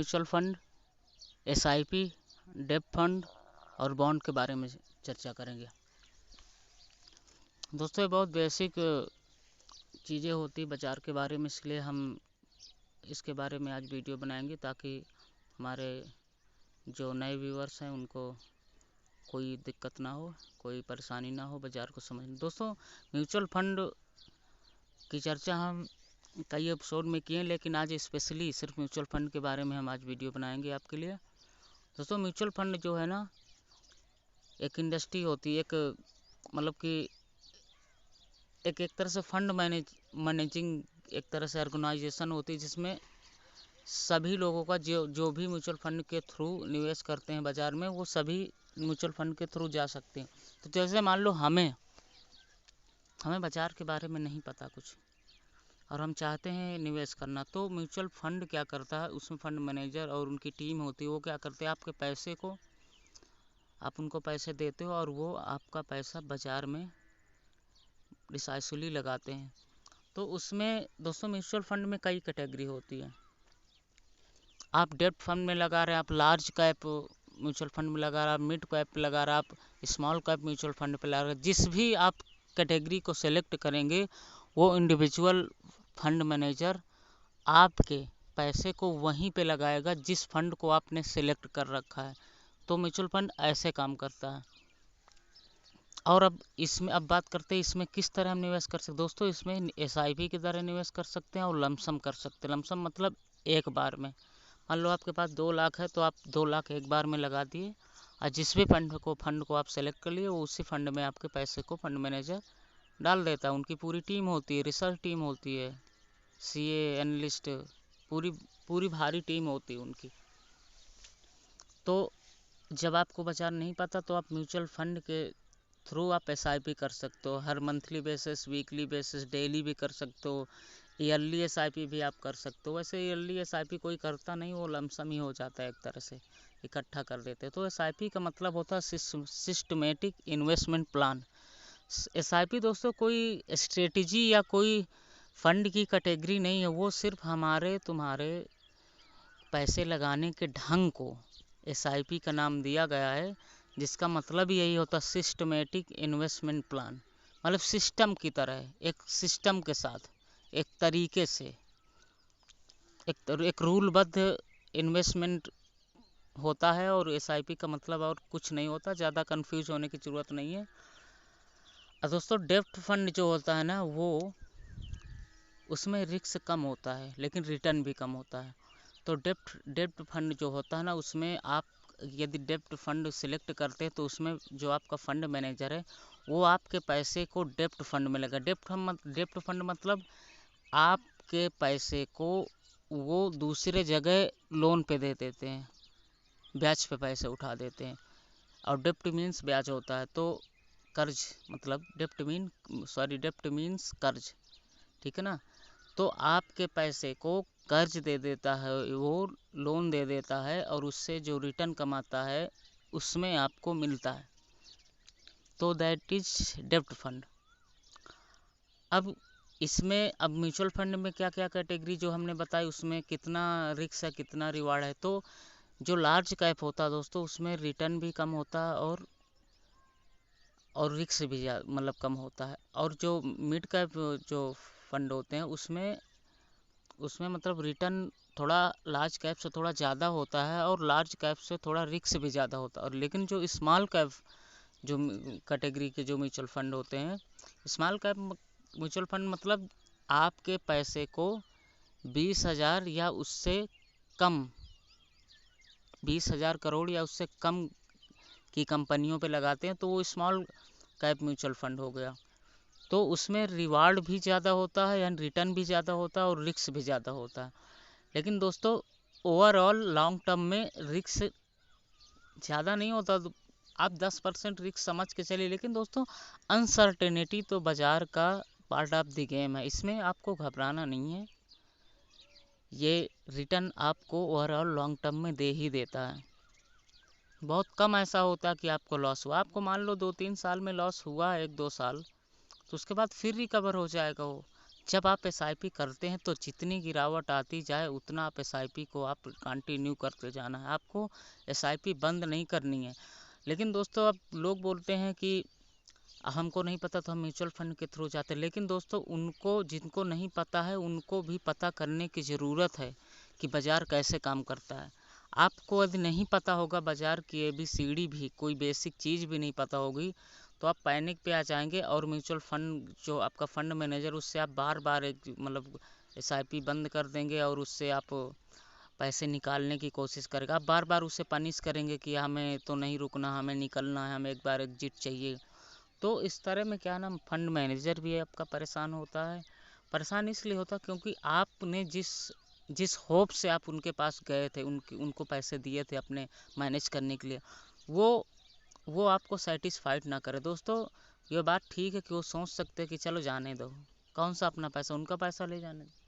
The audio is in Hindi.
म्यूचुअल फंड, एसआईपी, डेब्ट फंड और बॉन्ड के बारे में चर्चा करेंगे। दोस्तों ये बहुत बेसिक चीज़ें होती बाज़ार के बारे में, इसलिए हम इसके बारे में आज वीडियो बनाएंगे ताकि हमारे जो नए व्यूअर्स हैं उनको कोई दिक्कत ना हो, कोई परेशानी ना हो बाज़ार को समझने। दोस्तों म्यूचुअल फंड की चर्चा हम कई एपिसोड में किए, लेकिन आज स्पेशली सिर्फ म्यूचुअल फंड के बारे में हम आज वीडियो बनाएंगे आपके लिए। दोस्तों म्यूचुअल फंड जो है ना, एक इंडस्ट्री होती है, एक मतलब कि एक तरह से फंड मैनेजिंग एक तरह से ऑर्गेनाइजेशन होती है, जिसमें सभी लोगों का जो भी म्यूचुअल फंड के थ्रू निवेश करते हैं बाज़ार में, वो सभी म्यूचुअल फंड के थ्रू जा सकते हैं। तो जैसे मान लो हमें बाज़ार के बारे में नहीं पता कुछ और हम चाहते हैं निवेश करना, तो म्यूचुअल फंड क्या करता है, उसमें फंड मैनेजर और उनकी टीम होती है, वो क्या करते हैं, आपके पैसे को, आप उनको पैसे देते हो और वो आपका पैसा बाज़ार में प्रिसाइसली लगाते हैं। तो उसमें दोस्तों म्यूचुअल फंड में कई कैटेगरी होती है। आप डेब्ट फंड में लगा रहे हैं, आप लार्ज कैप म्यूचुअल फंड में लगा रहे हैं, आप मिड कैप पे लगा रहे हैं, आप स्मॉल कैप म्यूचुअल फंड पे लगा रहे हैं। जिस भी आप कैटेगरी को सेलेक्ट करेंगे, वो इंडिविजुअल फंड मैनेजर आपके पैसे को वहीं पे लगाएगा जिस फंड को आपने सेलेक्ट कर रखा है। तो म्यूचुअल फंड ऐसे काम करता है। और अब बात करते हैं इसमें किस तरह हम निवेश कर सकते हैं। दोस्तों इसमें एसआईपी की तरह निवेश कर सकते हैं और लमसम कर सकते हैं। लमसम मतलब एक बार में, मान लो आपके पास 2 लाख है तो आप 2 लाख एक बार में लगा दिए, और जिस भी फंड को आप सेलेक्ट कर लिए, वो उसी फंड में आपके पैसे को फंड मैनेजर डाल देता है। उनकी पूरी टीम होती है, रिसर्च टीम होती है, सीए एनालिस्ट, पूरी भारी टीम होती है उनकी। तो जब आपको बाजार नहीं पता तो आप म्यूचुअल फंड के थ्रू आप एसआईपी कर सकते हो, हर monthly basis, weekly basis, daily भी कर सकते हो, ईयरली एसआईपी भी आप कर सकते हो। वैसे ईयरली एसआईपी कोई करता नहीं, वो लमसम ही हो जाता है, एक तरह से इकट्ठा कर देते हैं। तो एसआईपी का मतलब होता है सिस्टमेटिक इन्वेस्टमेंट प्लान। एसआईपी दोस्तों कोई स्ट्रेटजी या कोई फंड की कैटेगरी नहीं है, वो सिर्फ हमारे तुम्हारे पैसे लगाने के ढंग को एसआईपी का नाम दिया गया है, जिसका मतलब यही होता है सिस्टमेटिक इन्वेस्टमेंट प्लान। मतलब सिस्टम की तरह, एक सिस्टम के साथ, एक तरीके से, एक रूलबद्ध इन्वेस्टमेंट होता है। और एसआईपी का मतलब और कुछ नहीं होता, ज़्यादा कंफ्यूज होने की ज़रूरत नहीं है। दोस्तों डेब्ट फंड जो होता है ना, वो उसमें रिस्क कम होता है लेकिन रिटर्न भी कम होता है। तो डेब्ट फंड जो होता है ना, उसमें आप यदि डेब्ट फंड सिलेक्ट करते हैं तो उसमें जो आपका फंड मैनेजर है वो आपके पैसे को डेब्ट फंड में लगा। डेब्ट फंड मतलब आपके पैसे को वो दूसरे जगह लोन पे दे देते हैं, ब्याज पे पैसे उठा देते हैं। और डेब्ट मीन्स ब्याज होता है, तो कर्ज मतलब डेब्ट मीन्स कर्ज, ठीक है ना। तो आपके पैसे को कर्ज दे देता है, वो लोन दे देता है, और उससे जो रिटर्न कमाता है उसमें आपको मिलता है। तो दैट इज डेब्ट फंड। अब म्यूचुअल फंड में क्या क्या कैटेगरी जो हमने बताई, उसमें कितना रिस्क है, कितना रिवार्ड है। तो जो लार्ज कैप होता है दोस्तों, उसमें रिटर्न भी कम होता है और रिस्क भी मतलब कम होता है। और जो मिड कैप जो फंड होते हैं उसमें मतलब रिटर्न थोड़ा लार्ज कैप से थोड़ा ज़्यादा होता है और लार्ज कैप से थोड़ा रिस्क भी ज़्यादा होता है। और लेकिन जो स्मॉल कैप जो कैटेगरी के जो म्यूचुअल फंड होते हैं, स्मॉल कैप म्यूचुअल फंड मतलब आपके पैसे को 20,000 या उससे कम, 20,000 करोड़ या उससे कम की कंपनियों पे लगाते हैं, तो वो स्मॉल कैप म्यूचुअल फंड हो गया। तो उसमें रिवार्ड भी ज़्यादा होता है, यानी रिटर्न भी ज़्यादा होता है और रिस्क भी ज़्यादा होता है। लेकिन दोस्तों ओवरऑल लॉन्ग टर्म में रिस्क ज़्यादा नहीं होता, तो आप 10% रिस्क समझ के चलिए। लेकिन दोस्तों अनसर्टेनिटी तो बाज़ार का पार्ट ऑफ द गेम है, इसमें आपको घबराना नहीं है। ये रिटर्न आपको ओवरऑल लॉन्ग टर्म में दे ही देता है। बहुत कम ऐसा होता है कि आपको लॉस हुआ। आपको मान लो 2-3 साल में लॉस हुआ है, 1-2 साल, तो उसके बाद फिर रिकवर हो जाएगा वो। जब आप एसआईपी करते हैं तो जितनी गिरावट आती जाए उतना आप एसआईपी को आप कंटिन्यू करते जाना है, आपको एसआईपी बंद नहीं करनी है। लेकिन दोस्तों अब लोग बोलते हैं कि हमको नहीं पता तो हम म्यूचुअल फंड के थ्रू जाते हैं। लेकिन दोस्तों उनको, जिनको नहीं पता है उनको भी पता करने की ज़रूरत है कि बाज़ार कैसे काम करता है। आपको यदि नहीं पता होगा बाज़ार की ABCD भी, कोई बेसिक चीज़ भी नहीं पता होगी, तो आप पैनिक पे आ जाएंगे और म्यूचुअल फंड जो आपका फंड मैनेजर, उससे आप बार बार एक मतलब SIP बंद कर देंगे और उससे आप पैसे निकालने की कोशिश करेगा। आप बार बार उसे पनिश करेंगे कि हमें तो नहीं रुकना, हमें निकलना है, हमें एक बार एग्जिट चाहिए। तो इस तरह में क्या ना, फंड मैनेजर भी आपका परेशान होता है। परेशान इसलिए होता क्योंकि आपने जिस जिस होप से आप उनके पास गए थे, उनको पैसे दिए थे अपने मैनेज करने के लिए, वो आपको सेटिस्फाइड ना करे। दोस्तों ये बात ठीक है कि वो सोच सकते हैं कि चलो जाने दो, कौन सा अपना पैसा, उनका पैसा ले जाने दो।